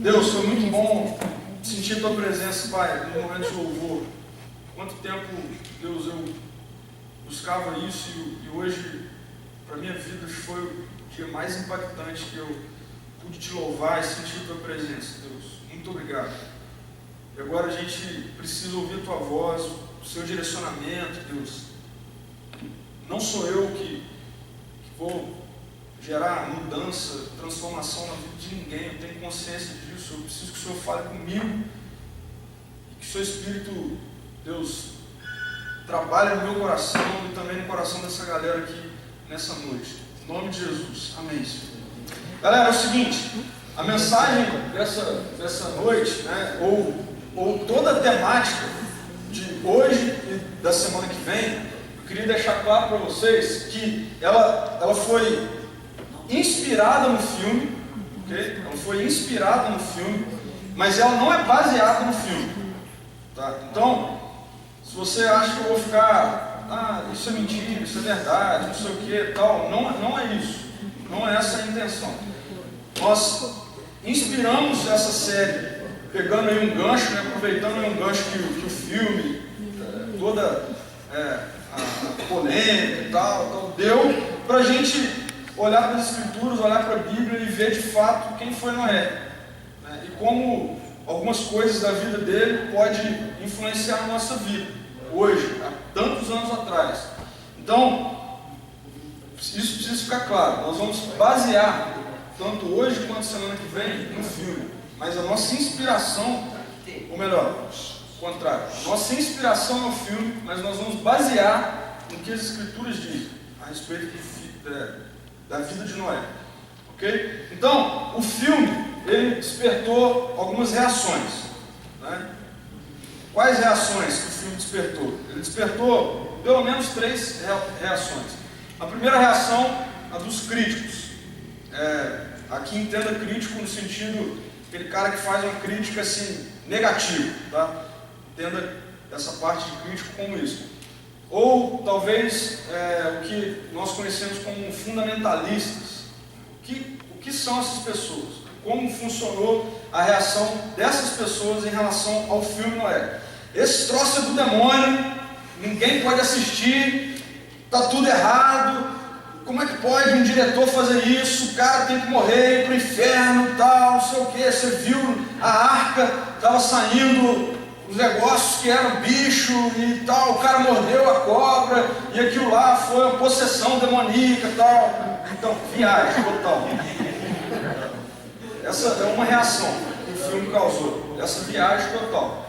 Deus, foi muito bom sentir a Tua presença, Pai, no momento de louvor. Quanto tempo, Deus, eu buscava isso e hoje, para a minha vida, foi o dia mais impactante que eu pude Te louvar e sentir a Tua presença, Deus. Muito obrigado. E agora a gente precisa ouvir a Tua voz, o Seu direcionamento, Deus. Não sou eu que vou gerar mudança, transformação na vida de ninguém. Eu tenho consciência disso. Eu preciso que o Senhor fale comigo e que o Seu Espírito, Deus, trabalhe no meu coração e também no coração dessa galera aqui nessa noite. Em nome de Jesus. Amém, Senhor. Galera, é o seguinte, a mensagem dessa noite, né, ou toda a temática de hoje e da semana que vem, eu queria deixar claro para vocês que ela foi inspirada no filme, ok? Ela foi inspirada no filme, mas ela não é baseada no filme, tá? Então, se você acha que eu vou ficar, isso é mentira, isso é verdade, não sei o que, tal, não é isso, não é essa a intenção. Nós inspiramos essa série, pegando aí um gancho, né, aproveitando aí um gancho que o filme, toda a polêmica e tal, deu para a gente olhar para as Escrituras, olhar para a Bíblia e ver de fato quem foi Noé, né, e como algumas coisas da vida dele podem influenciar a nossa vida, hoje, há tantos anos atrás. Então, isso precisa ficar claro. Nós vamos basear, tanto hoje quanto semana que vem, no filme, mas a nossa inspiração, ou melhor, o contrário, nossa inspiração no filme, mas nós vamos basear no que as Escrituras dizem a respeito da vida de Noé, ok? Então, o filme, ele despertou algumas reações, né? Quais reações que o filme despertou? Ele despertou pelo menos 3 reações. A primeira reação, a dos críticos. Aqui entenda crítico no sentido, aquele cara que faz uma crítica assim, negativa, tá? Entenda essa parte de crítico como isso. Ou talvez o que nós conhecemos como fundamentalistas. O que são essas pessoas? Como funcionou a reação dessas pessoas em relação ao filme Noé? Esse troço é do demônio, ninguém pode assistir, está tudo errado. Como é que pode um diretor fazer isso? O cara tem que morrer, ir para o inferno, tal, não sei o que. Você viu a arca, estava saindo os negócios que eram bicho e tal, o cara mordeu a cobra e aquilo lá foi uma possessão demoníaca e tal. Então, viagem total. Essa é uma reação que o filme causou, essa viagem total.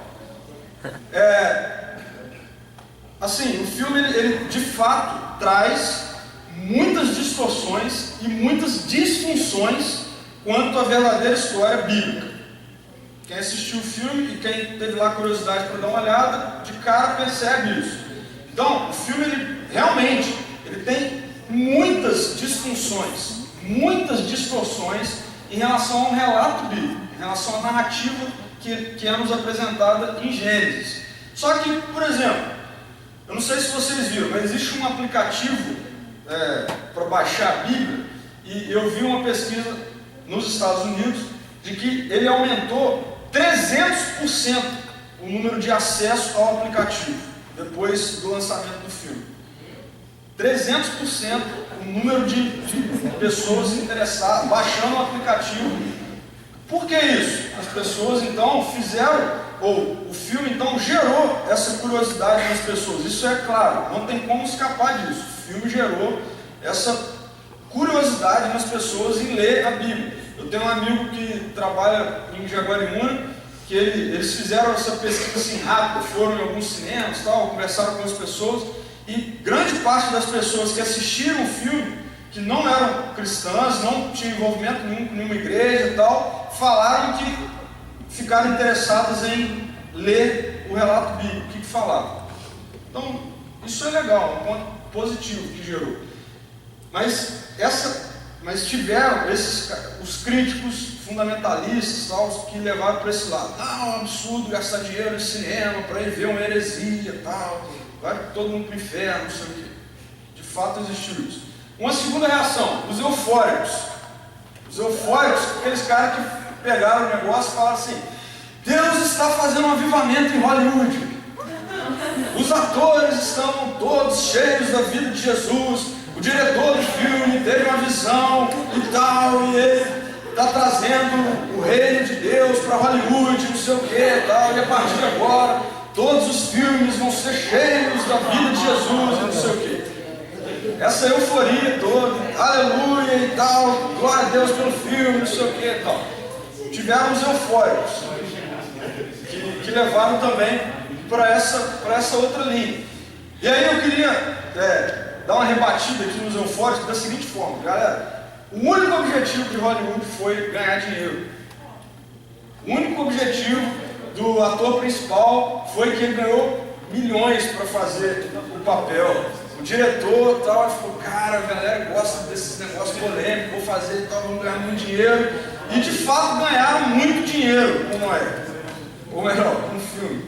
Assim, o filme ele de fato traz muitas distorções e muitas disfunções quanto à verdadeira história bíblica. Quem assistiu o filme e quem teve lá curiosidade para dar uma olhada, de cara percebe isso. Então, o filme realmente tem muitas disfunções, muitas distorções em relação ao relato bíblico, em relação à narrativa que é nos apresentada em Gênesis. Só que, por exemplo, eu não sei se vocês viram, mas existe um aplicativo para baixar a Bíblia, e eu vi uma pesquisa nos Estados Unidos de que ele aumentou 300% o número de acesso ao aplicativo depois do lançamento do filme. 300% o número de pessoas interessadas baixando o aplicativo. Por que isso? As pessoas então o filme então gerou essa curiosidade nas pessoas. Isso é claro, não tem como escapar disso. O filme gerou essa curiosidade nas pessoas em ler a Bíblia. Eu tenho um amigo que trabalha em Jaguariúna, que eles fizeram essa pesquisa assim rápida, foram em alguns cinemas, tal, conversaram com as pessoas, e grande parte das pessoas que assistiram o filme, que não eram cristãs, não tinham envolvimento nenhum com nenhuma igreja e tal, falaram que ficaram interessadas em ler o relato bíblico, o que falava. Então, isso é legal, um ponto positivo que gerou. Mas tiveram os críticos fundamentalistas, tal, que levaram para esse lado. Não, é um absurdo gastar dinheiro em cinema para ir ver uma heresia, tal, vai todo mundo para o inferno, não sei o quê. De fato existiu isso. Uma segunda reação, os eufóricos. Os Os eufóricos, aqueles caras que pegaram o negócio e falaram assim: Deus está fazendo um avivamento em Hollywood. Os atores estão todos cheios da vida de Jesus. O diretor do filme teve uma visão e tal, e ele está trazendo o reino de Deus para Hollywood, não sei o que e tal, e a partir de agora todos os filmes vão ser cheios da vida de Jesus e não sei o que. Essa euforia toda, aleluia e tal, glória a Deus pelo filme, não sei o que e tal. Tiveram os eufóricos que levaram também para essa outra linha. E aí eu queria dar uma rebatida aqui nos eufóricos da seguinte forma: galera, o único objetivo de Hollywood foi ganhar dinheiro. O único objetivo do ator principal foi que ele ganhou milhões para fazer o papel. O diretor tal, falou: cara, a galera gosta desses negócios polêmicos, vou fazer e tal, vamos ganhar muito dinheiro. E de fato ganharam muito dinheiro com Noé. Ou melhor, com o filme.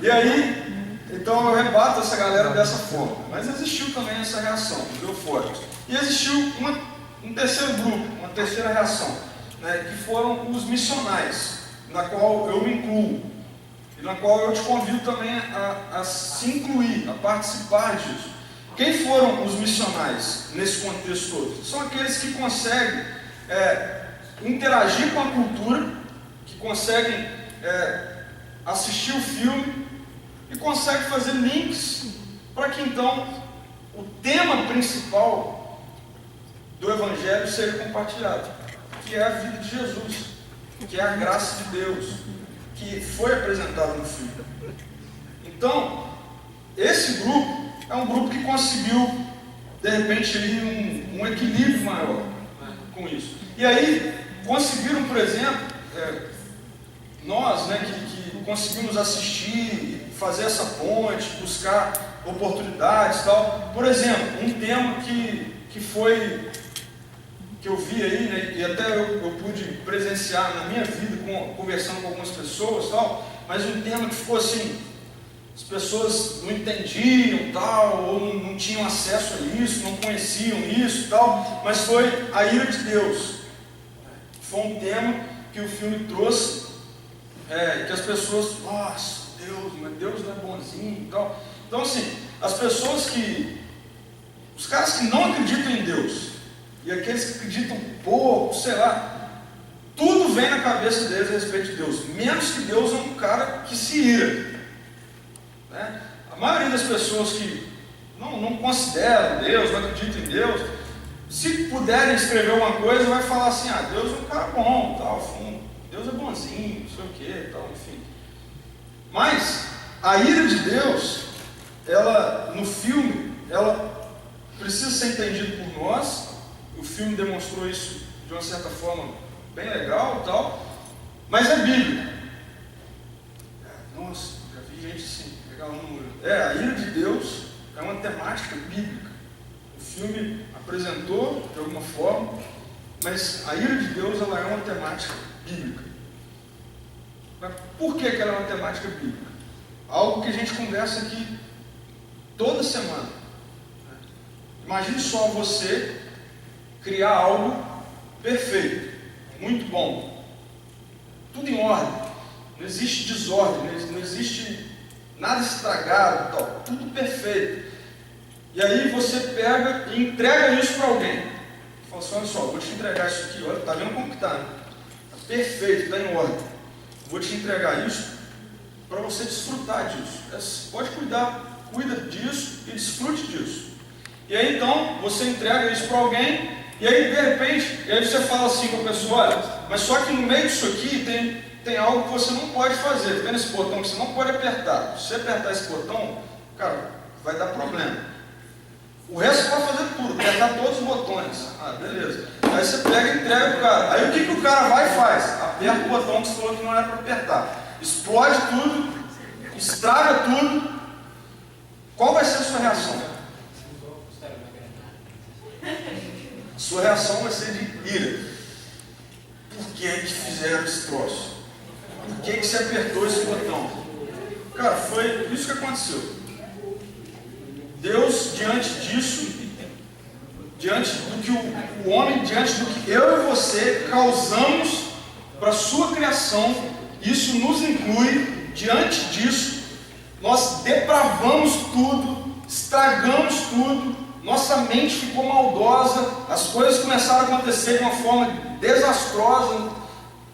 E aí, então eu rebato essa galera dessa forma. Mas existiu também essa reação dos eufóricos. E existiu um terceiro grupo, uma terceira reação, né, que foram os missionais, na qual eu me incluo. E na qual eu te convido também a se incluir, a participar disso. Quem foram os missionais nesse contexto todo? São aqueles que conseguem interagir com a cultura, que conseguem assistir o filme e conseguem fazer links para que então o tema principal do Evangelho seja compartilhado, que é a vida de Jesus, que é a graça de Deus, que foi apresentado no filme. Então, esse grupo é um grupo que conseguiu, de repente, um equilíbrio maior, né, com isso. E aí, conseguiram, por exemplo, nós, né, que conseguimos assistir, fazer essa ponte, buscar oportunidades e tal. Por exemplo, um tema que eu vi aí, né, e até eu pude presenciar na minha vida, conversando com algumas pessoas e tal, mas um tema que ficou assim, as pessoas não entendiam tal, ou não tinham acesso a isso, não conheciam isso e tal, mas foi a ira de Deus. Foi um tema que o filme trouxe, que as pessoas, nossa, Deus, mas Deus não é bonzinho e tal. Então assim, as pessoas os caras que não acreditam em Deus, e aqueles que acreditam pouco, sei lá, tudo vem na cabeça deles a respeito de Deus, menos que Deus é um cara que se ira, né? A maioria das pessoas que não consideram Deus, não acreditam em Deus, se puderem escrever alguma coisa, vai falar assim: Deus é um cara bom, tal, Deus é bonzinho, não sei o que, tal, enfim. Mas a ira de Deus, ela, no filme, ela precisa ser entendida por nós. O filme demonstrou isso de uma certa forma bem legal e tal, mas é bíblico. Nossa, já vi gente assim, pegar um número. A ira de Deus é uma temática bíblica. O filme apresentou de alguma forma, mas a ira de Deus, ela é uma temática bíblica. Mas por que ela é uma temática bíblica? Algo que a gente conversa aqui toda semana. Imagine só você criar algo perfeito, muito bom, tudo em ordem, não existe desordem, não existe nada estragado, tal, tudo perfeito. E aí você pega e entrega isso para alguém. Fala assim: olha só, vou te entregar isso aqui, olha, tá vendo como que está, né? Tá perfeito, está em ordem. Vou te entregar isso para você desfrutar disso. Pode cuida disso e desfrute disso. E aí então você entrega isso para alguém. E aí, de repente, você fala assim com a pessoa: olha, mas só que no meio disso aqui tem algo que você não pode fazer. Está vendo esse botão que você não pode apertar? Se você apertar esse botão, cara, vai dar problema. O resto você pode fazer tudo, apertar todos os botões. Beleza. Aí você pega e entrega para o cara. Aí o que o cara vai e faz? Aperta o botão que você falou que não era para apertar. Explode tudo, estraga tudo. Qual vai ser a sua reação? Sua reação vai ser de ira. Por que fizeram esse troço? Por que você apertou esse botão? Cara, foi isso que aconteceu. Deus, diante disso, diante do que o homem, diante do que eu e você causamos para a sua criação, isso nos inclui. Diante disso, nós depravamos tudo, estragamos tudo, nossa mente ficou maldosa, as coisas começaram a acontecer de uma forma desastrosa,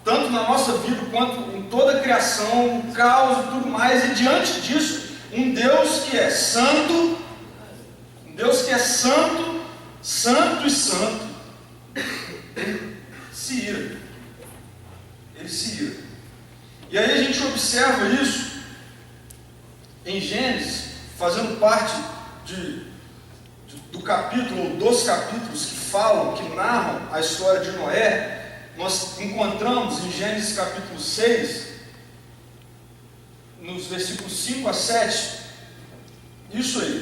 tanto na nossa vida quanto em toda a criação, o caos e tudo mais. E diante disso, um Deus que é santo, santo e santo, ele se ira. Ele se ira. E aí a gente observa isso em Gênesis, fazendo parte do capítulo, ou dos capítulos que falam, que narram a história de Noé. Nós encontramos em Gênesis capítulo 6, nos versículos 5 a 7, isso aí.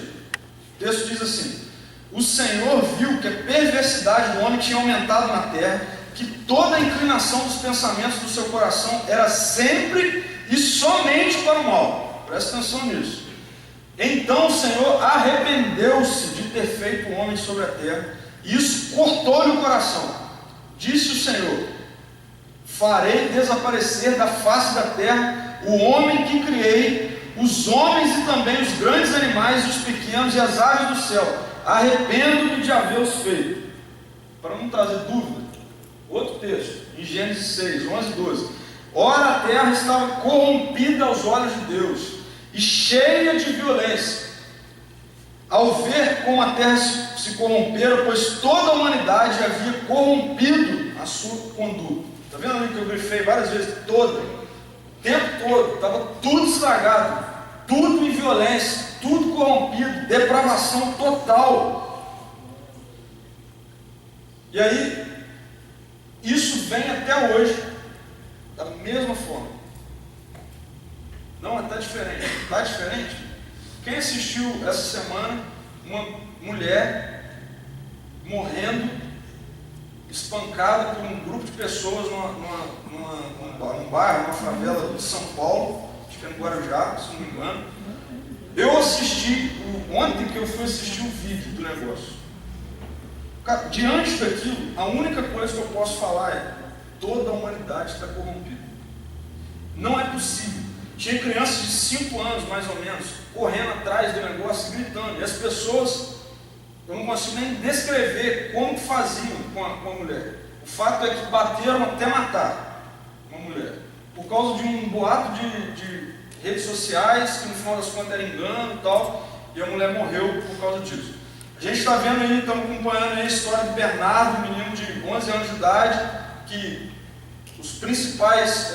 O texto diz assim: o Senhor viu que a perversidade do homem tinha aumentado na terra, que toda a inclinação dos pensamentos do seu coração era sempre e somente para o mal. Presta atenção nisso. Então o Senhor arrependeu-se de ter feito o homem sobre a terra, e isso cortou-lhe o coração. Disse o Senhor: farei desaparecer da face da terra o homem que criei, os homens e também os grandes animais, os pequenos e as aves do céu. Arrependo-me de havê-los feito. Para não trazer dúvida, outro texto, em Gênesis 6, 11 e 12. Ora, a terra estava corrompida aos olhos de Deus e cheia de violência. Ao ver como a terra se corrompera, pois toda a humanidade havia corrompido a sua conduta. Está vendo ali que eu grifei várias vezes? Toda. O tempo todo. Estava tudo estragado. Tudo em violência. Tudo corrompido. Depravação total. E aí, isso vem até hoje da mesma forma. Não, está diferente. Está diferente? Quem assistiu essa semana uma mulher morrendo, espancada por um grupo de pessoas num bairro, numa favela de São Paulo, acho que é no Guarujá, se não me engano. Eu assisti, ontem que eu fui assistir o vídeo do negócio. Cara, diante daquilo, a única coisa que eu posso falar é: toda a humanidade está corrompida. Não é possível. Tinha crianças de 5 anos, mais ou menos, correndo atrás do negócio, gritando. E as pessoas, eu não consigo nem descrever como faziam com a mulher. O fato é que bateram até matar uma mulher, por causa de um boato de redes sociais, que no final das contas era engano e tal, e a mulher morreu por causa disso. A gente está vendo aí, estamos acompanhando aí a história de Bernardo, um menino de 11 anos de idade, que os principais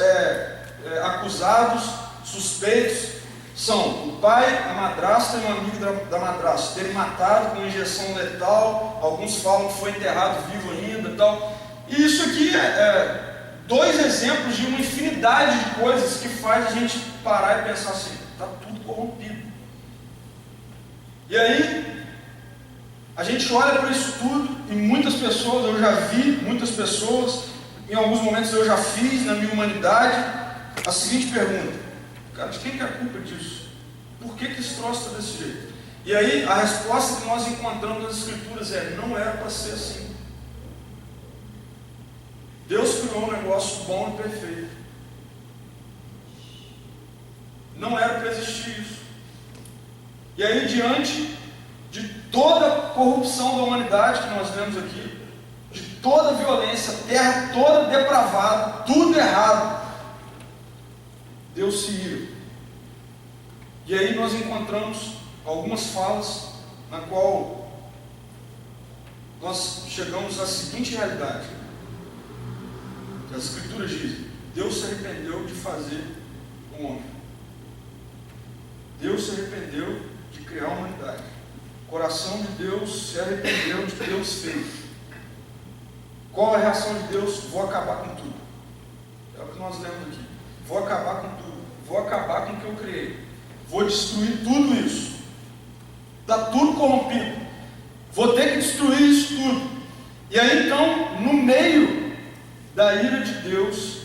acusados, suspeitos, são o pai, a madrasta e um amigo da madrasta, terem matado com injeção letal. Alguns falam que foi enterrado vivo ainda e tal. E isso aqui é 2 exemplos de uma infinidade de coisas que faz a gente parar e pensar assim: está tudo corrompido. E aí a gente olha para isso tudo, e muitas pessoas, eu já vi muitas pessoas, em alguns momentos eu já fiz na minha humanidade a seguinte pergunta: cara, de quem que é a culpa disso? Por que esse troço está desse jeito? E aí a resposta que nós encontramos nas Escrituras é: não era para ser assim. Deus criou um negócio bom e perfeito. Não era para existir isso. E aí, diante de toda a corrupção da humanidade que nós vemos aqui, de toda a violência, a terra toda depravada, tudo errado, Deus se ira. E aí nós encontramos algumas falas na qual nós chegamos à seguinte realidade. As Escrituras dizem: Deus se arrependeu de fazer o homem. Deus se arrependeu de criar a humanidade. O coração de Deus se arrependeu de Deus fez. Qual a reação de Deus? Vou acabar com tudo. É o que nós lemos aqui. Vou acabar com tudo. Vou acabar com o que eu criei. Vou destruir tudo isso. Está tudo corrompido. Vou ter que destruir isso tudo. E aí então, no meio da ira de Deus,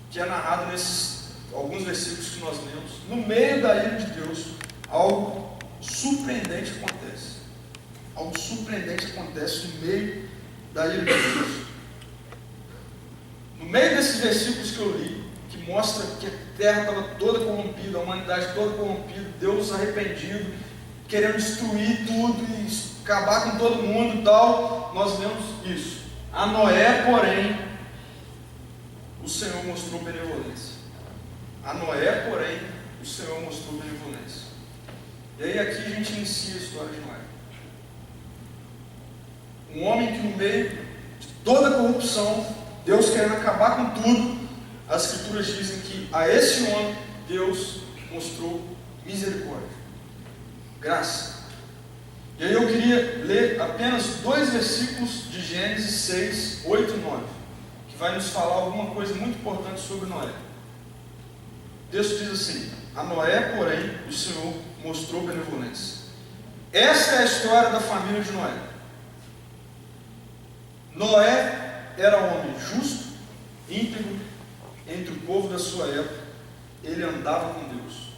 que é narrado nesses alguns versículos que nós lemos, no meio da ira de Deus, algo surpreendente acontece. algo surpreendente acontece no meio da ira de Deus. No meio desses versículos que eu li, que mostra que a terra estava toda corrompida, a humanidade toda corrompida, Deus arrependido, querendo destruir tudo e acabar com todo mundo e tal, nós lemos isso. A Noé, porém, o Senhor mostrou benevolência. A Noé, porém, o Senhor mostrou benevolência. E aí aqui a gente inicia a história de Noé. Um homem que no meio de toda a corrupção, Deus querendo acabar com tudo, as Escrituras dizem que a esse homem Deus mostrou misericórdia, graça. E aí eu queria ler apenas 2 versículos de Gênesis 6, 8 e 9, que vai nos falar alguma coisa muito importante sobre Noé. O texto diz assim: a Noé, porém, o Senhor mostrou benevolência. Esta é a história da família de Noé. Noé era um homem justo, íntegro, entre o povo da sua época. Ele andava com Deus.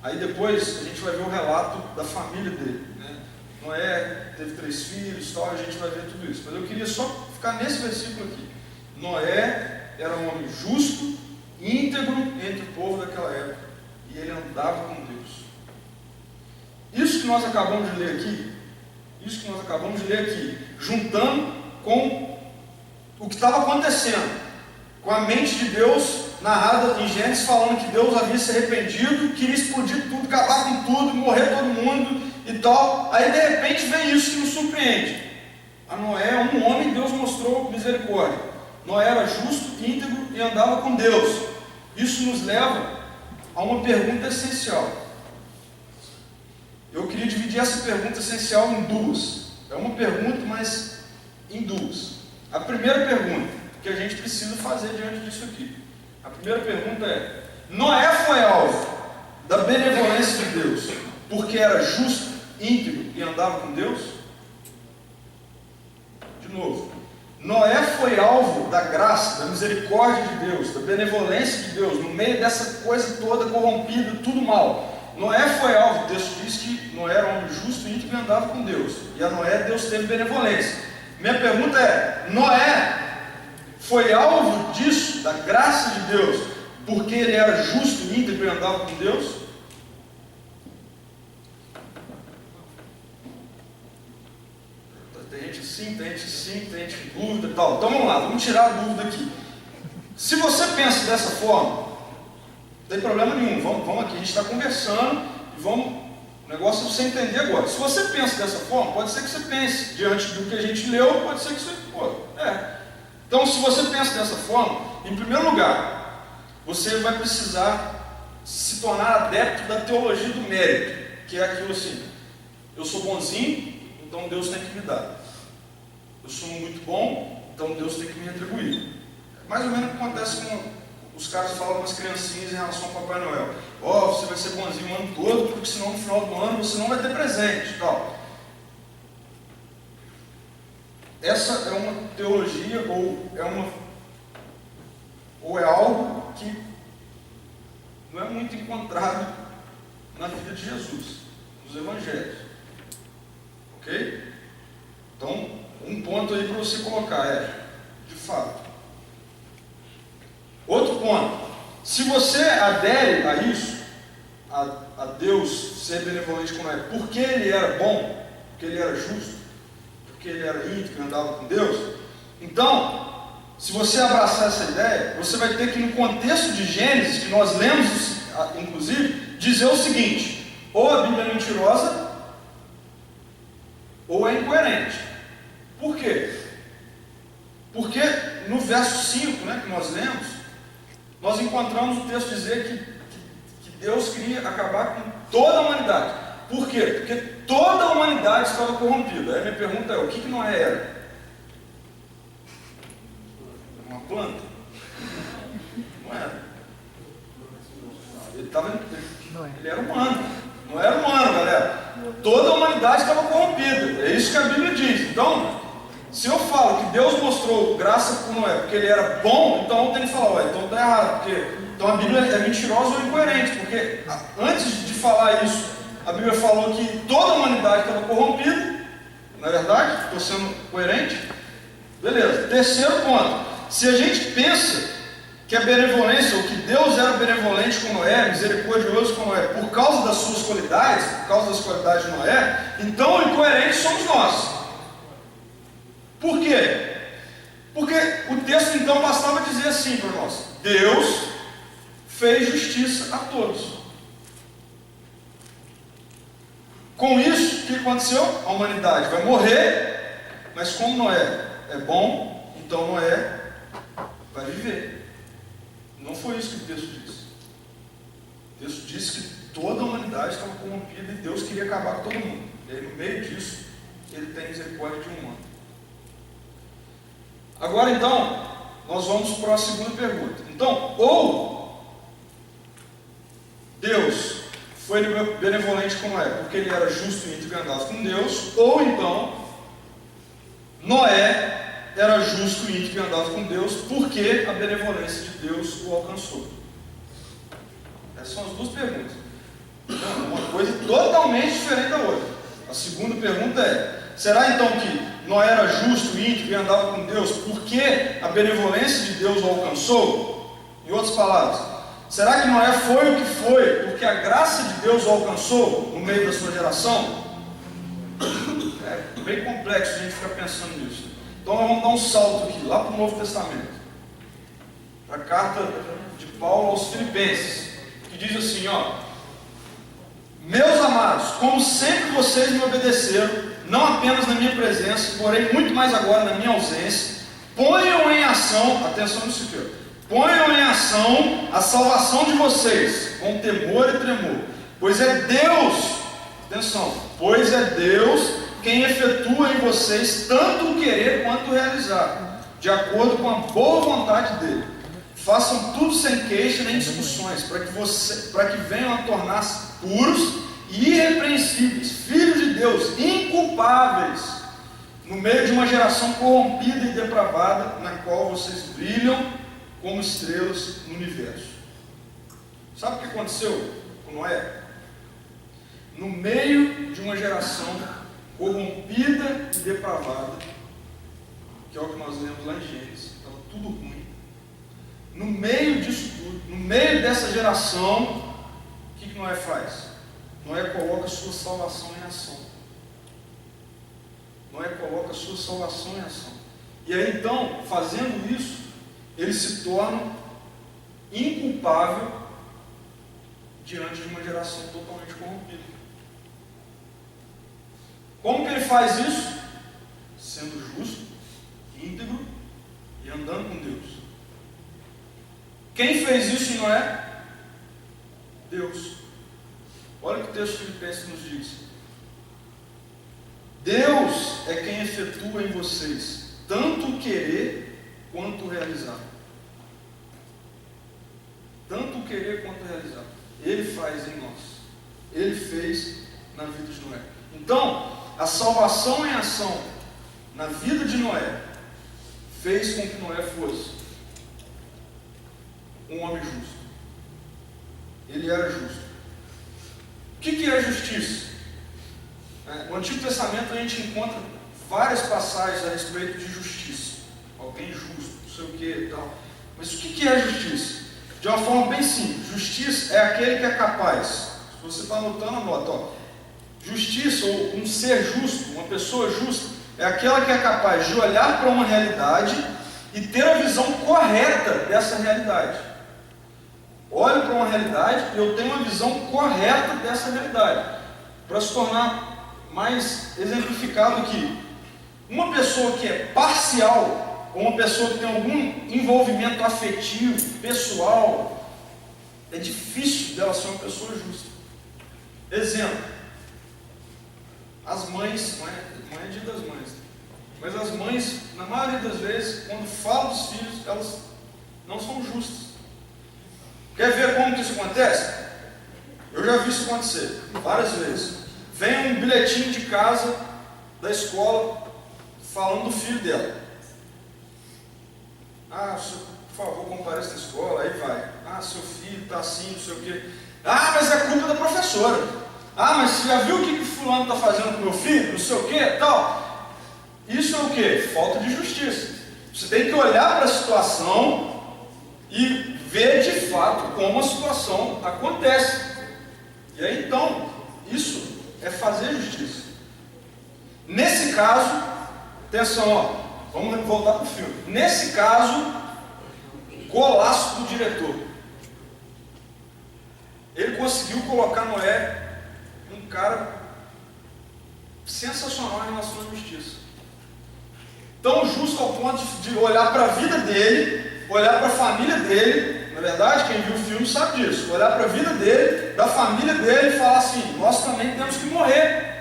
Aí depois a gente vai ver o relato da família dele, né? Noé teve 3 filhos, tal, a gente vai ver tudo isso. Mas eu queria só ficar nesse versículo aqui. Noé era um homem justo, íntegro entre o povo daquela época, e ele andava com Deus. Isso que nós acabamos de ler aqui, juntando com o que estava acontecendo, com a mente de Deus narrada em Gênesis, falando que Deus havia se arrependido, queria explodir tudo, acabar com tudo, morrer todo mundo e tal. Aí de repente vem isso que nos surpreende. A Noé, um homem, Deus mostrou misericórdia. Noé era justo, íntegro e andava com Deus. Isso nos leva a uma pergunta essencial. Eu queria dividir essa pergunta essencial em 2. É uma pergunta, mas em 2. A primeira pergunta que a gente precisa fazer diante disso aqui. A primeira pergunta é: Noé foi alvo da benevolência de Deus porque era justo, íntegro e andava com Deus? De novo, Noé foi alvo da graça, da misericórdia de Deus, da benevolência de Deus, no meio dessa coisa toda corrompida, tudo mal. Noé foi alvo, o texto diz que Noé era um homem justo, íntegro e andava com Deus. E a Noé, Deus teve benevolência. Minha pergunta é: Noé foi alvo disso, da graça de Deus, porque ele era justo, íntegro e andava com Deus? Tem gente sim, tem gente dúvida e tal. Então vamos lá, vamos tirar a dúvida aqui. Se você pensa dessa forma, não tem problema nenhum, vamos aqui, a gente está conversando e vamos. O negócio é você entender agora. Se você pensa dessa forma, pode ser que você pense diante do que a gente leu, pode ser que você. Então, se você pensa dessa forma, em primeiro lugar, você vai precisar se tornar adepto da teologia do mérito, que é aquilo assim: eu sou bonzinho, então Deus tem que me dar. Eu sou muito bom, então Deus tem que me retribuir. É mais ou menos o que acontece com os caras falam com as criancinhas em relação ao Papai Noel. Você vai ser bonzinho o ano todo, porque senão no final do ano você não vai ter presente. Tal. Essa é uma teologia ou é algo que não é muito encontrado na vida de Jesus, nos evangelhos. Ok? Então, um ponto aí para você colocar é, de fato. Outro ponto: se você adere a isso, a Deus ser benevolente com Noé, porque ele era bom, porque ele era justo, porque ele era íntegro, andava com Deus, então, se você abraçar essa ideia, você vai ter que, no contexto de Gênesis, que nós lemos, inclusive, dizer o seguinte: ou a Bíblia é mentirosa, ou é incoerente. Por quê? Porque no verso 5, que nós lemos, nós encontramos o texto dizer que Deus queria acabar com toda a humanidade. Por quê? Porque toda a humanidade estava corrompida. Aí a minha pergunta é: o que Noé era? Uma planta? Não era. Ele era humano. Não era humano, galera. Toda a humanidade estava corrompida. É isso que a Bíblia diz. Então, se eu falo que Deus mostrou graça por Noé porque ele era bom, então eu tenho que falar: então está errado. Então a Bíblia é mentirosa ou incoerente. Porque antes de falar isso, a Bíblia falou que toda a humanidade estava corrompida. Não é verdade? Estou sendo coerente? Beleza. Terceiro ponto. Se a gente pensa que a benevolência, ou que Deus era benevolente com Noé, misericordioso com Noé, por causa das suas qualidades, por causa das qualidades de Noé, então incoerentes somos nós. Por quê? Porque o texto então bastava dizer assim para nós: Deus fez justiça a todos. Com isso, o que aconteceu? A humanidade vai morrer, mas como Noé é bom, então Noé vai viver. Não foi isso que o texto disse. O texto disse que toda a humanidade estava corrompida e Deus queria acabar com todo mundo. E aí, no meio disso, Ele tem misericórdia de um humano. Agora, então, nós vamos para a segunda pergunta. Então, ou Deus foi benevolente com Noé, porque ele era justo e íntegro e andava com Deus, ou então, Noé era justo e íntegro e andava com Deus, porque a benevolência de Deus o alcançou. Essas são as duas perguntas. Então, uma coisa totalmente diferente da outra. A segunda pergunta é: será então que Noé era justo e íntegro e andava com Deus porque a benevolência de Deus o alcançou? Em outras palavras, será que Noé foi o que foi porque a graça de Deus o alcançou no meio da sua geração? É bem complexo a gente ficar pensando nisso. Então nós vamos dar um salto aqui, lá para o Novo Testamento, para a carta de Paulo aos Filipenses, que diz assim, ó: meus amados, como sempre vocês me obedeceram, não apenas na minha presença, porém muito mais agora na minha ausência, ponham em ação, atenção nisso aqui, ponham em ação a salvação de vocês, com temor e tremor, pois é Deus, atenção, pois é Deus quem efetua em vocês tanto o querer quanto o realizar, de acordo com a boa vontade dele. Façam tudo sem queixa nem discussões, para que venham a tornar-se puros e irrepreensíveis, filhos de Deus, inculpáveis, no meio de uma geração corrompida e depravada, na qual vocês brilham como estrelas no universo. Sabe o que aconteceu com Noé? No meio de uma geração corrompida e depravada, que é o que nós lemos lá em Gênesis, estava tudo ruim. No meio disso tudo, no meio dessa geração, o que Noé faz? Noé coloca a sua salvação em ação. Noé coloca a sua salvação em ação. E aí então, fazendo isso, ele se torna inculpável diante de uma geração totalmente corrompida. Como que ele faz isso? Sendo justo, íntegro e andando com Deus. Quem fez isso em Noé? Deus. Olha o que o texto de Filipenses nos diz. Deus é quem efetua em vocês tanto o querer quanto o realizar. Tanto o querer quanto o realizar. Ele faz em nós. Ele fez na vida de Noé. Então, a salvação em ação na vida de Noé fez com que Noé fosse um homem justo. Ele era justo. O que é justiça? No Antigo Testamento a gente encontra várias passagens a respeito de justiça. Alguém justo, não sei o que e tal. Mas o que é justiça? De uma forma bem simples. Justiça é aquele que é capaz. Se você está anotando, anota. Ó. Justiça, ou um ser justo, uma pessoa justa, é aquela que é capaz de olhar para uma realidade e ter a visão correta dessa realidade. Olho para uma realidade e eu tenho uma visão correta dessa realidade. Para se tornar mais exemplificado aqui, uma pessoa que é parcial, ou uma pessoa que tem algum envolvimento afetivo, pessoal, é difícil dela ser uma pessoa justa. Exemplo. As mães, não é dia das mães, mas as mães, na maioria das vezes, quando falam dos filhos, elas não são justas. Quer ver como que isso acontece? Eu já vi isso acontecer várias vezes. Vem um bilhetinho de casa da escola falando do filho dela. Ah, por favor, compareça na escola, aí vai. Ah, seu filho está assim, não sei o quê. Ah, mas é culpa da professora. Ah, mas você já viu o que fulano está fazendo com meu filho? Não sei o que, tal. Isso é o quê? Falta de justiça. Você tem que olhar para a situação e ver de fato como a situação acontece. E aí então, isso é fazer justiça. Nesse caso, atenção, ó, vamos voltar para o filme. Nesse caso, golaço do diretor. Ele conseguiu colocar Noé um cara sensacional em relação à justiça. Tão justo ao ponto de olhar para a vida dele, olhar para a família dele. Na verdade, quem viu o filme sabe disso. Olhar para a vida dele, da família dele e falar assim: nós também temos que morrer.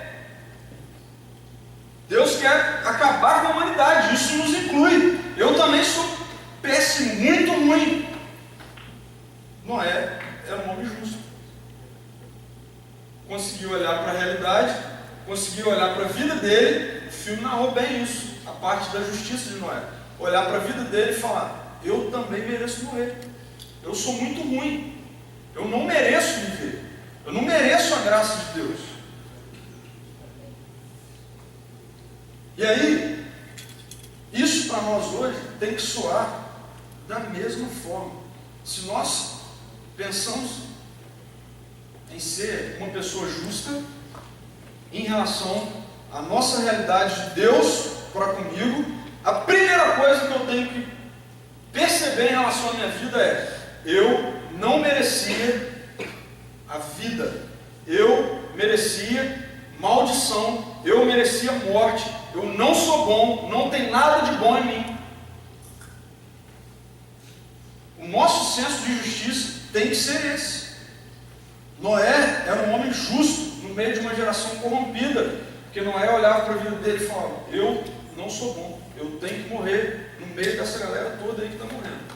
Deus quer acabar com a humanidade, isso nos inclui. Eu também sou péssimo, muito ruim. Noé era um homem justo. Conseguiu olhar para a realidade, conseguiu olhar para a vida dele. O filme narrou bem isso, a parte da justiça de Noé. Olhar para a vida dele e falar: eu também mereço morrer. Eu sou muito ruim. Eu não mereço viver. Eu não mereço a graça de Deus. E aí, isso para nós hoje tem que soar da mesma forma. Se nós pensamos em ser uma pessoa justa em relação à nossa realidade de Deus para comigo, a primeira coisa que eu tenho que perceber em relação à minha vida é: eu não merecia a vida, eu merecia maldição, eu merecia morte, eu não sou bom, não tem nada de bom em mim. O nosso senso de justiça tem que ser esse. Noé era um homem justo no meio de uma geração corrompida, porque Noé olhava para a vida dele e falava: eu não sou bom, eu tenho que morrer no meio dessa galera toda aí que está morrendo.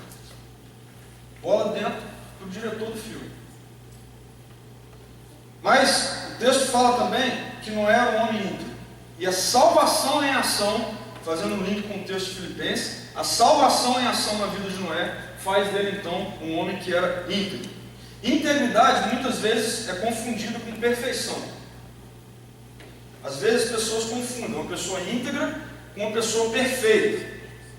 Bola dentro do diretor do filme. Mas o texto fala também que Noé era um homem íntegro. E a salvação em ação, fazendo um link com o texto de Filipenses, a salvação em ação na vida de Noé faz dele então um homem que era íntegro. Integridade muitas vezes é confundida com perfeição. Às vezes as pessoas confundem uma pessoa íntegra com uma pessoa perfeita.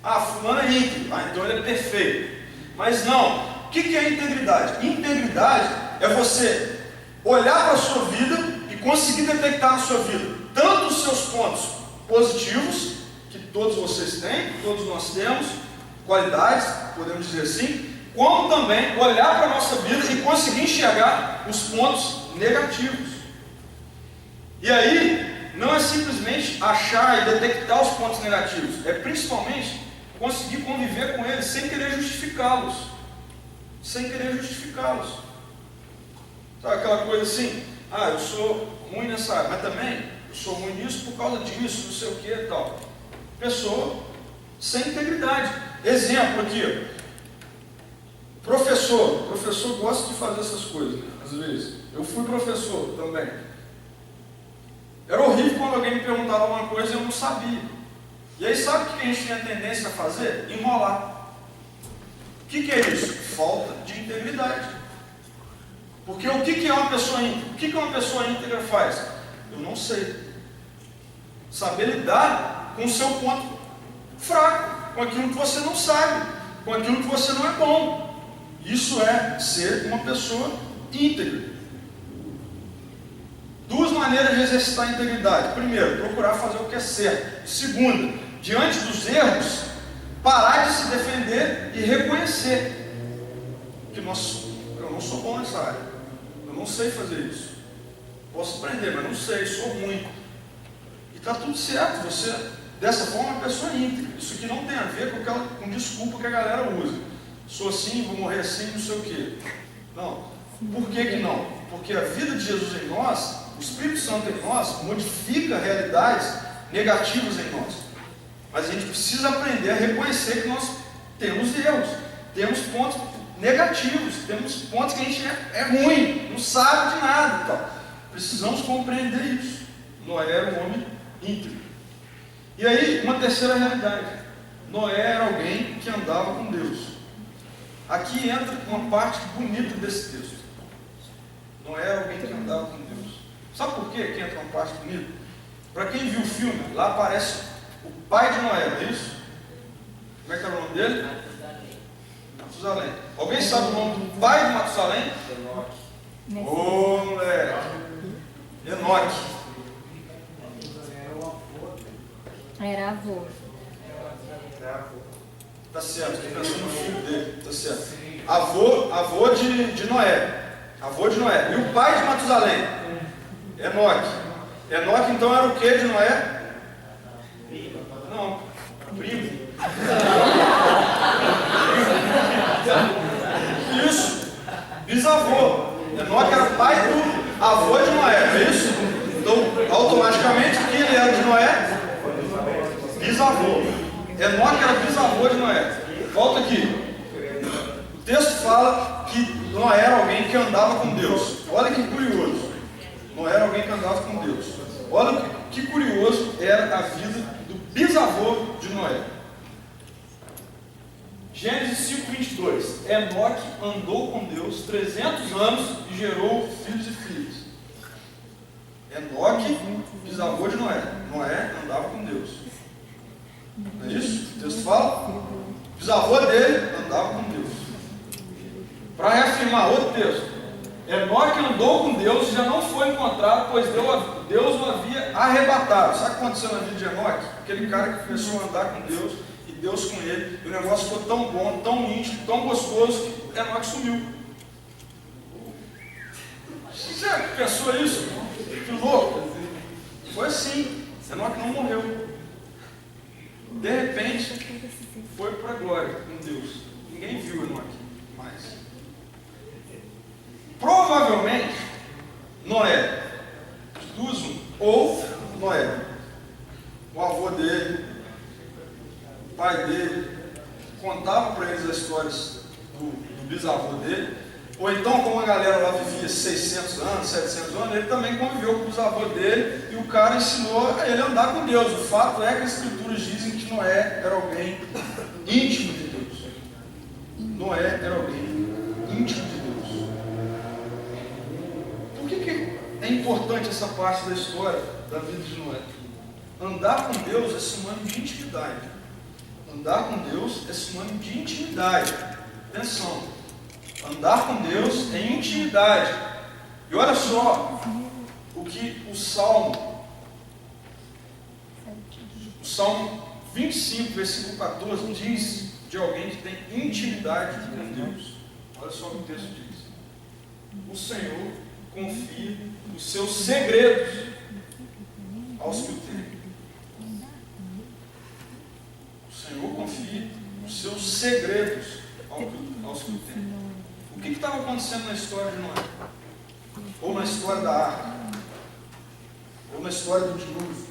Ah, fulano é íntegro, então ele é perfeito. Mas não. O que é integridade? Integridade é você olhar para a sua vida e conseguir detectar na sua vida tanto os seus pontos positivos, que todos vocês têm, todos nós temos, qualidades, podemos dizer assim, como também olhar para a nossa vida e conseguir enxergar os pontos negativos. E aí, não é simplesmente achar e detectar os pontos negativos, é principalmente conseguir conviver com eles sem querer justificá-los. Sem querer justificá-los. Sabe aquela coisa assim: ah, eu sou ruim nessa área, mas também eu sou ruim nisso por causa disso, não sei o que e tal. Pessoa sem integridade. Exemplo aqui: professor gosta de fazer essas coisas, né? Às vezes. Eu fui professor também. Era horrível quando alguém me perguntava alguma coisa e eu não sabia. E aí sabe o que a gente tem a tendência a fazer? Enrolar. O que é isso? Falta de integridade. Porque o que é uma pessoa íntegra? O que uma pessoa íntegra faz? Eu não sei. Saber lidar com o seu ponto fraco, com aquilo que você não sabe, com aquilo que você não é bom. Isso é ser uma pessoa íntegra. Duas maneiras de exercitar a integridade. Primeiro, procurar fazer o que é certo. Segundo, diante dos erros, parar de se defender e reconhecer que eu não sou bom nessa área. Eu não sei fazer isso. Posso aprender, mas não sei, sou ruim. E está tudo certo. Você, dessa forma, é uma pessoa íntegra. Isso aqui não tem a ver com desculpa que a galera usa. Sou assim, vou morrer assim, não sei o quê. Não. Por que não? Porque a vida de Jesus em nós, o Espírito Santo em nós, modifica realidades negativas em nós. Mas a gente precisa aprender a reconhecer que nós temos erros, temos pontos negativos, temos pontos que a gente é ruim, não sabe de nada e tal. Precisamos compreender isso. Noé era um homem íntegro. E aí, uma terceira realidade: Noé era alguém que andava com Deus. Aqui entra uma parte bonita desse texto. Noé era alguém que andava com Deus. Sabe por quê que entra uma parte bonita? Para quem viu o filme, lá aparece o pai de Noé, não é isso? Como é que era o nome dele? Matusalém. Alguém sabe o nome do pai de Matusalém? Ô, moleque. Enoque. Era avô. Tá certo, estou pensando no filho dele, tá certo. Avô de Noé. Avô de Noé. E o pai de Matusalém? Enoque. Enoque então era o que de Noé? Não, primo. Isso, bisavô. Enoque era pai do avô de Noé, não é isso? Então, automaticamente, quem ele era de Noé? Bisavô. Enoque era bisavô de Noé. Volta aqui. O texto fala que Noé era alguém que andava com Deus. Olha que curioso. Noé era alguém que andava com Deus. Olha que curioso era a vida do bisavô de Noé. Gênesis 5:22. Enoque andou com Deus 300 anos e gerou filhos e filhas. Enoque, bisavô de Noé. Noé andava com Deus. Não é isso? O texto fala? O bisavô dele andava com Deus. Para reafirmar outro texto. Enoque andou com Deus e já não foi encontrado, pois Deus o havia arrebatado. Sabe o que aconteceu na vida de Enoque? Aquele cara que começou a andar com Deus e Deus com ele, e o negócio ficou tão bom, tão íntimo, tão gostoso, que Enoque sumiu. Você já pensou isso? Que louco! Foi assim. Enoque não morreu. De repente, foi para a glória com Deus. Ninguém viu Enoque mais. Provavelmente, Noé, dos um, ou Noé, o avô dele, o pai dele, contava para eles as histórias do bisavô dele, ou então, como a galera lá vivia 600 anos, 700 anos, ele também conviveu com o bisavô dele e o cara ensinou a ele a andar com Deus. O fato é que as escrituras dizem que Noé era alguém íntimo de Deus. Noé era alguém íntimo de Deus. Por que é importante essa parte da história da vida de Noé? Andar com Deus é sinônimo de intimidade. Andar com Deus é sinônimo de intimidade. Atenção. Andar com Deus é intimidade. E olha só o que o Salmo 25, versículo 14 diz de alguém que tem intimidade com Deus. Olha só o que o texto diz. O Senhor confia os seus segredos aos que o temem. O Senhor confia os seus segredos aos que o temem. O que estava acontecendo na história de Noé? Ou na história da arca? Ou na história do dilúvio?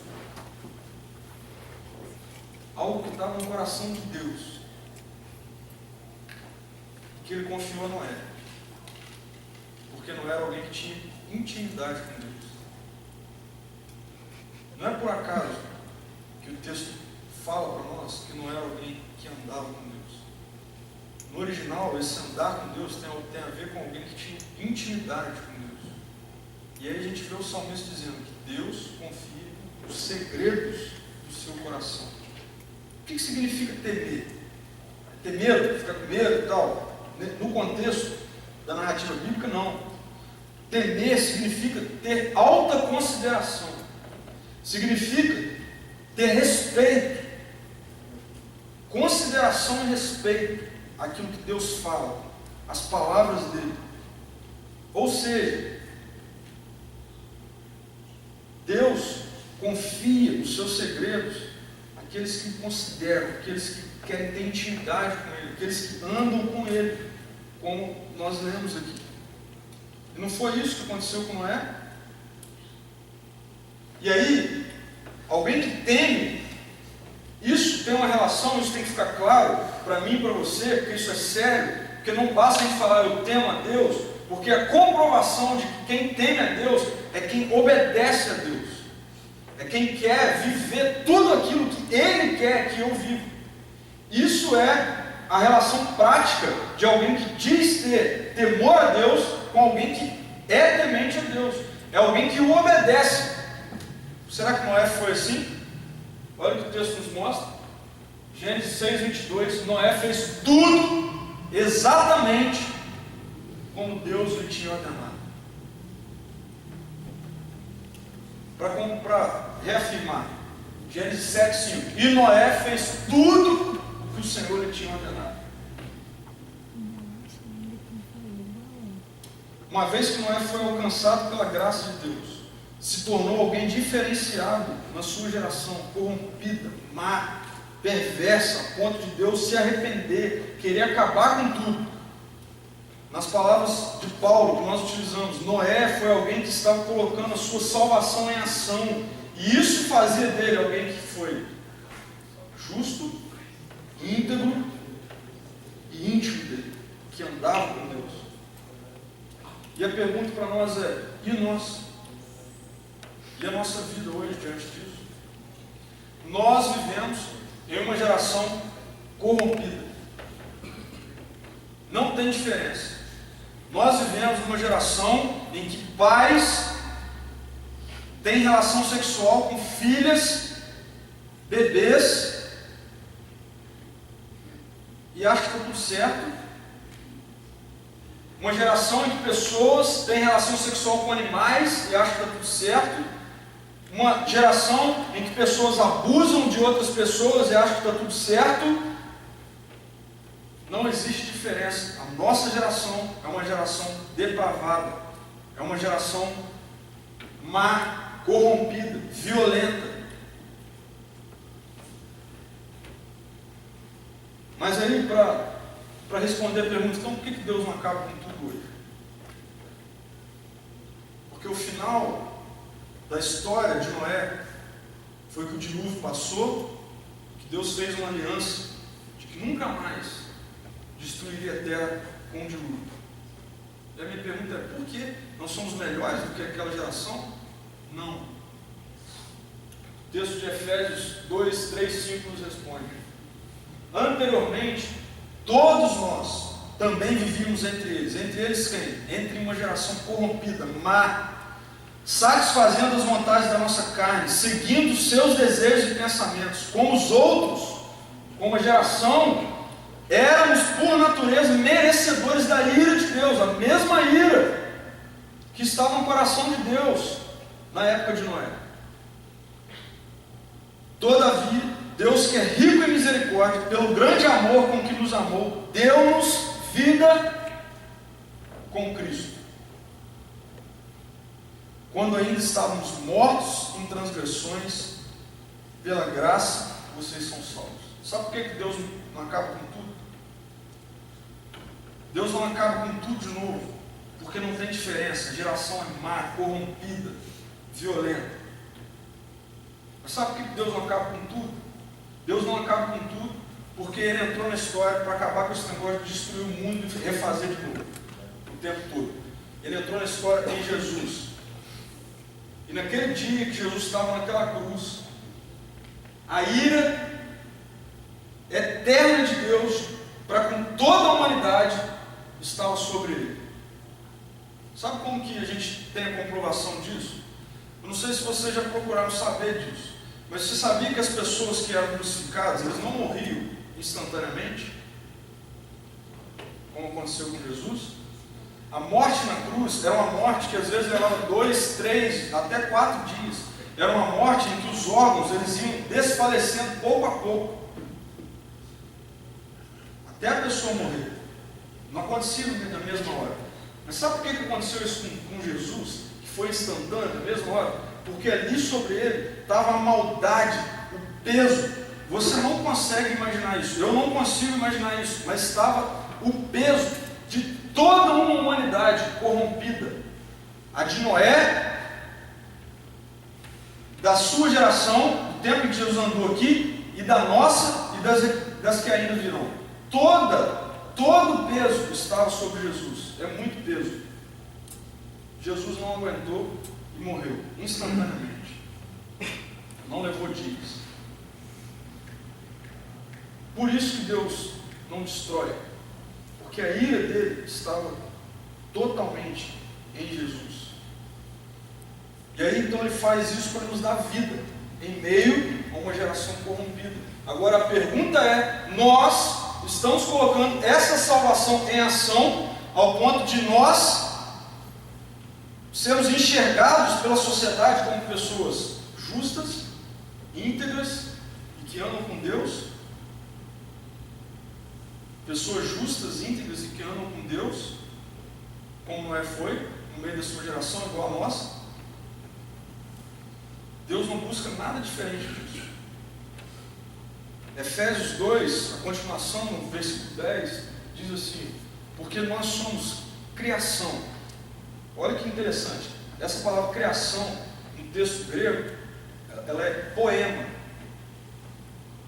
Algo que estava no coração de Deus, que ele confiou a Noé, porque Noé era alguém que tinha intimidade com Deus. Não é por acaso que o texto fala para nós que Noé era alguém que andava com Deus. No original, esse andar com Deus tem a ver com alguém que tinha intimidade com Deus. E aí a gente vê o salmista dizendo que Deus confia os segredos do seu coração. O que significa temer? Ter medo, ficar com medo e tal? No contexto da narrativa bíblica, não. Temer significa ter alta consideração. Significa ter respeito. Consideração e respeito àquilo que Deus fala, as palavras dele. Ou seja, Deus confia os seus segredos àqueles que consideram, aqueles que querem ter intimidade com Ele, aqueles que andam com Ele, como nós lemos aqui. E não foi isso que aconteceu com Noé? E aí, alguém que teme, isso tem uma relação, isso tem que ficar claro para mim e para você, porque isso é sério, porque não basta a gente falar eu temo a Deus, porque a comprovação de que quem teme a Deus é quem obedece a Deus, é quem quer viver tudo aquilo que Ele quer que eu viva. Isso é a relação prática de alguém que diz ter temor a Deus com alguém que é temente a Deus, é alguém que o obedece. Será que Noé foi assim? Olha o que o texto nos mostra. Gênesis 6:22. Noé fez tudo exatamente como Deus lhe tinha ordenado. Para reafirmar, Gênesis 7:5. E Noé fez tudo o que o Senhor lhe tinha ordenado. Uma vez que Noé foi alcançado pela graça de Deus, se tornou alguém diferenciado na sua geração, corrompida, má, perversa, a ponto de Deus se arrepender, querer acabar com tudo. Nas palavras de Paulo que nós utilizamos, Noé foi alguém que estava colocando a sua salvação em ação, e isso fazia dele alguém que foi justo, íntegro e íntimo dele, que andava com Deus. E a pergunta para nós é: e nós? E a nossa vida hoje diante disso? Nós vivemos em uma geração corrompida. Não tem diferença. Nós vivemos uma geração em que pais têm relação sexual com filhas, bebês, e acham que está tudo certo. Uma geração em que pessoas têm relação sexual com animais e acham que está tudo certo. Uma geração em que pessoas abusam de outras pessoas e acham que está tudo certo. Não existe diferença. A nossa geração é uma geração depravada, é uma geração má, corrompida, violenta. Mas aí, para responder a pergunta, então por que Deus não acaba com tudo hoje? Porque o final da história de Noé foi que o dilúvio passou, que Deus fez uma aliança de que nunca mais destruiria a terra com o dilúvio. E a minha pergunta é: por que nós somos melhores do que aquela geração? Não. O texto de Efésios 2, 3, 5 nos responde: anteriormente, todos nós também vivíamos entre eles. Entre eles quem? Entre uma geração corrompida, má, satisfazendo as vontades da nossa carne, seguindo os seus desejos e pensamentos. Como os outros, como a geração, éramos por natureza merecedores da ira de Deus, a mesma ira que estava no coração de Deus na época de Noé. Todavia, Deus, que é rico em misericórdia, pelo grande amor com que nos amou, deu-nos vida com Cristo, quando ainda estávamos mortos em transgressões. Pela graça vocês são salvos. Sabe por que Deus não acaba com tudo? Deus não acaba com tudo de novo, porque não tem diferença. A geração é má, corrompida, violenta. Mas sabe por que Deus não acaba com tudo? Deus não acaba com tudo porque Ele entrou na história para acabar com esse negócio de destruir o mundo e refazer de novo, o tempo todo. Ele entrou na história em Jesus. E naquele dia que Jesus estava naquela cruz, a ira eterna de Deus para com toda a humanidade estava sobre Ele. Sabe como que a gente tem a comprovação disso? Eu não sei se vocês já procuraram saber disso, mas você sabia que as pessoas que eram crucificadas, eles não morriam instantaneamente, como aconteceu com Jesus? A morte na cruz era uma morte que às vezes levava 2, 3, até 4 dias. Era uma morte em que os órgãos eles iam desfalecendo pouco a pouco, até a pessoa morrer. Não acontecia na mesma hora. Mas sabe por que aconteceu isso com Jesus? Que foi instantâneo, na mesma hora? Porque ali sobre ele estava a maldade, o peso. Você não consegue imaginar isso. Eu não consigo imaginar isso. Mas estava o peso de toda uma humanidade corrompida. A de Noé, da sua geração, do tempo em que Jesus andou aqui, e da nossa e das que ainda virão. Todo o peso estava sobre Jesus. É muito peso. Jesus não aguentou e morreu instantaneamente. Não levou dias. Por isso que Deus não destrói, porque a ira dele estava totalmente em Jesus. E aí então ele faz isso para nos dar vida, em meio a uma geração corrompida. Agora a pergunta é, nós estamos colocando essa salvação em ação ao ponto de nós sermos enxergados pela sociedade como pessoas justas, íntegras e que andam com Deus? Pessoas justas, íntegras e que andam com Deus, como Noé foi, no meio da sua geração, igual a nós? Deus não busca nada diferente disso. Efésios 2, a continuação no versículo 10, diz assim: porque nós somos criação. Olha que interessante, essa palavra criação, no texto grego, ela é poema.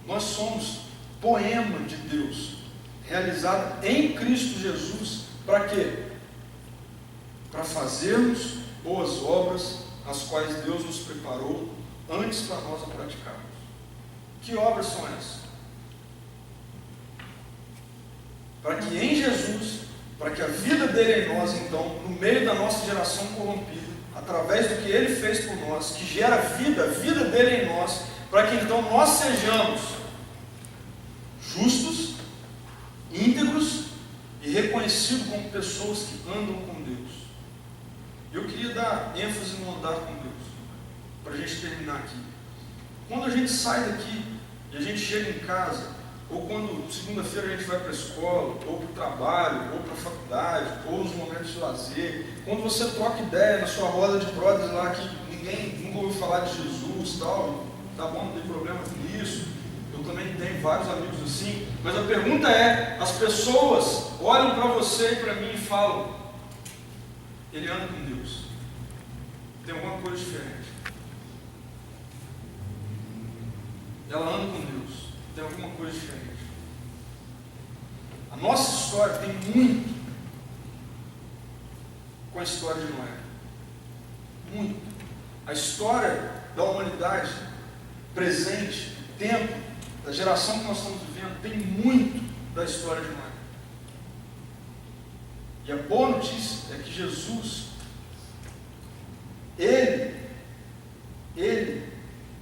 Nós somos poema de Deus, realizado em Cristo Jesus, para quê? Para fazermos boas obras, as quais Deus nos preparou antes para nós a praticarmos. Que obras são essas? Para que em Jesus, para que a vida dele em nós, então, no meio da nossa geração corrompida, através do que ele fez por nós, que gera vida, a vida dele em nós, para que então nós sejamos justos, íntegros e reconhecidos como pessoas que andam com Deus. Eu queria dar ênfase no andar com Deus, para a gente terminar aqui. Quando a gente sai daqui e a gente chega em casa, ou quando segunda-feira a gente vai para a escola, ou para o trabalho, ou para a faculdade, ou nos momentos de lazer, quando você troca ideia na sua roda de brothers lá, que ninguém nunca ouviu falar de Jesus e tal, tá bom, não tem problema com isso, eu também tenho vários amigos assim, mas a pergunta é, as pessoas olham para você e para mim e falam, ele anda com Deus, tem alguma coisa diferente, ela anda com Deus, tem alguma coisa diferente. A nossa história tem muito com a história de Noé. Muito. A história da humanidade presente, do tempo, da geração que nós estamos vivendo, tem muito da história de Noé. E a boa notícia é que Jesus, Ele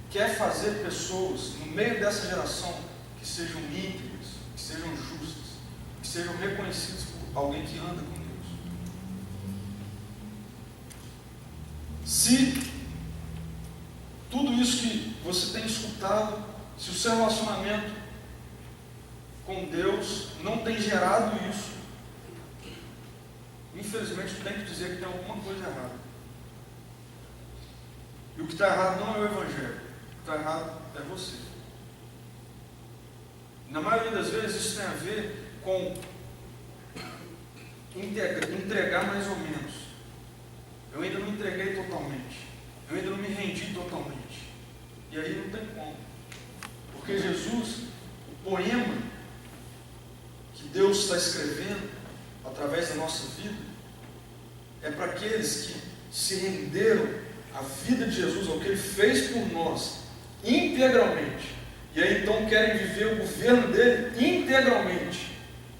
quer fazer pessoas no meio dessa geração que sejam íntegras, que sejam justas, que sejam reconhecidas por alguém que anda com Deus. Se tudo isso que você tem escutado, se o seu relacionamento com Deus não tem gerado isso, infelizmente tem que dizer que tem alguma coisa errada. E o que está errado não é o Evangelho, o que está errado é você. Na maioria das vezes isso tem a ver com entregar mais ou menos. Eu ainda não entreguei totalmente. Eu ainda não me rendi totalmente. E aí não tem como. Porque Jesus, o poema que Deus está escrevendo através da nossa vida, é para aqueles que se renderam à vida de Jesus, ao que Ele fez por nós, integralmente. E aí então querem viver o governo dele integralmente,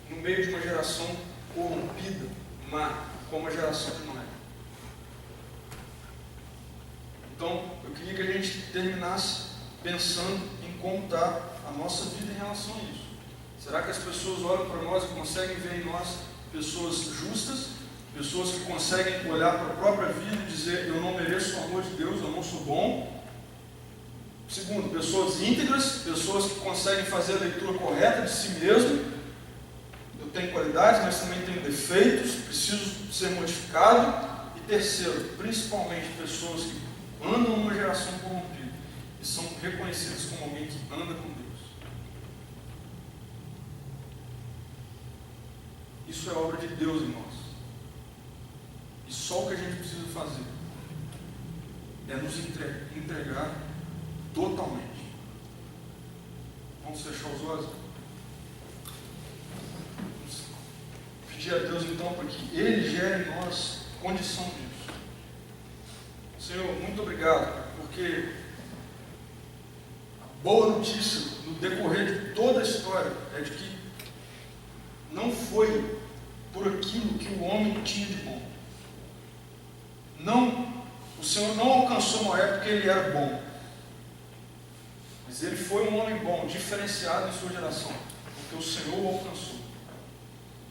no meio de uma geração corrompida, má, como a geração de Noé. Então, eu queria que a gente terminasse pensando em como está a nossa vida em relação a isso. Será que as pessoas olham para nós e conseguem ver em nós pessoas justas, pessoas que conseguem olhar para a própria vida e dizer, eu não mereço o amor de Deus, eu não sou bom? Segundo, pessoas íntegras, pessoas que conseguem fazer a leitura correta de si mesmo. Eu tenho qualidades, mas também tenho defeitos, preciso ser modificado. E terceiro, principalmente pessoas que andam numa geração corrompida e são reconhecidas como alguém que anda com Deus. Isso é obra de Deus em nós. E só o que a gente precisa fazer é nos entregar totalmente. Vamos fechar os olhos? Vamos pedir a Deus então para que Ele gere em nós condição disso. Senhor, muito obrigado, porque a boa notícia no decorrer de toda a história é de que não foi por aquilo que o homem tinha de bom. Não, o Senhor não alcançou Noé porque ele era bom. Mas Mas ele foi um homem bom, diferenciado em sua geração, porque o Senhor o alcançou.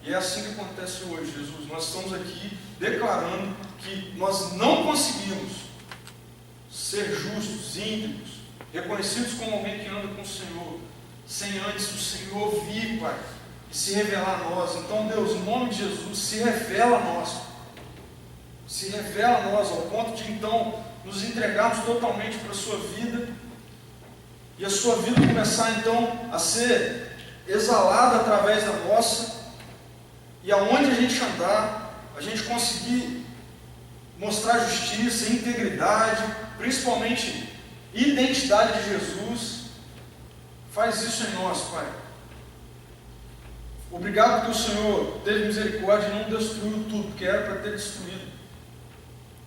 E é assim que acontece hoje, Jesus. Nós estamos aqui declarando que nós não conseguimos ser justos, íntegros, reconhecidos como alguém que anda com o Senhor, sem antes o Senhor vir, Pai, e se revelar a nós. Então, Deus, em nome de Jesus, se revela a nós. Se revela a nós, ao ponto de, então, nos entregarmos totalmente para a sua vida, e a sua vida começar, então, a ser exalada através da nossa, e aonde a gente andar, a gente conseguir mostrar justiça, integridade, principalmente identidade de Jesus. Faz isso em nós, Pai. Obrigado porque o Senhor teve misericórdia e não destruiu tudo, porque era para ter destruído.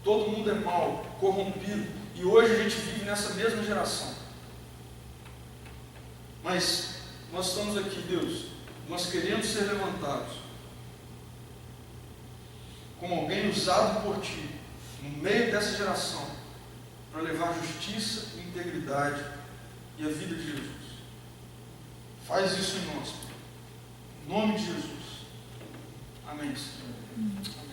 Todo mundo é mau, corrompido, e hoje a gente vive nessa mesma geração. Mas nós estamos aqui, Deus, nós queremos ser levantados como alguém usado por Ti, no meio dessa geração, para levar justiça, integridade e a vida de Jesus. Faz isso em nós, Pai. Em nome de Jesus. Amém, Senhor.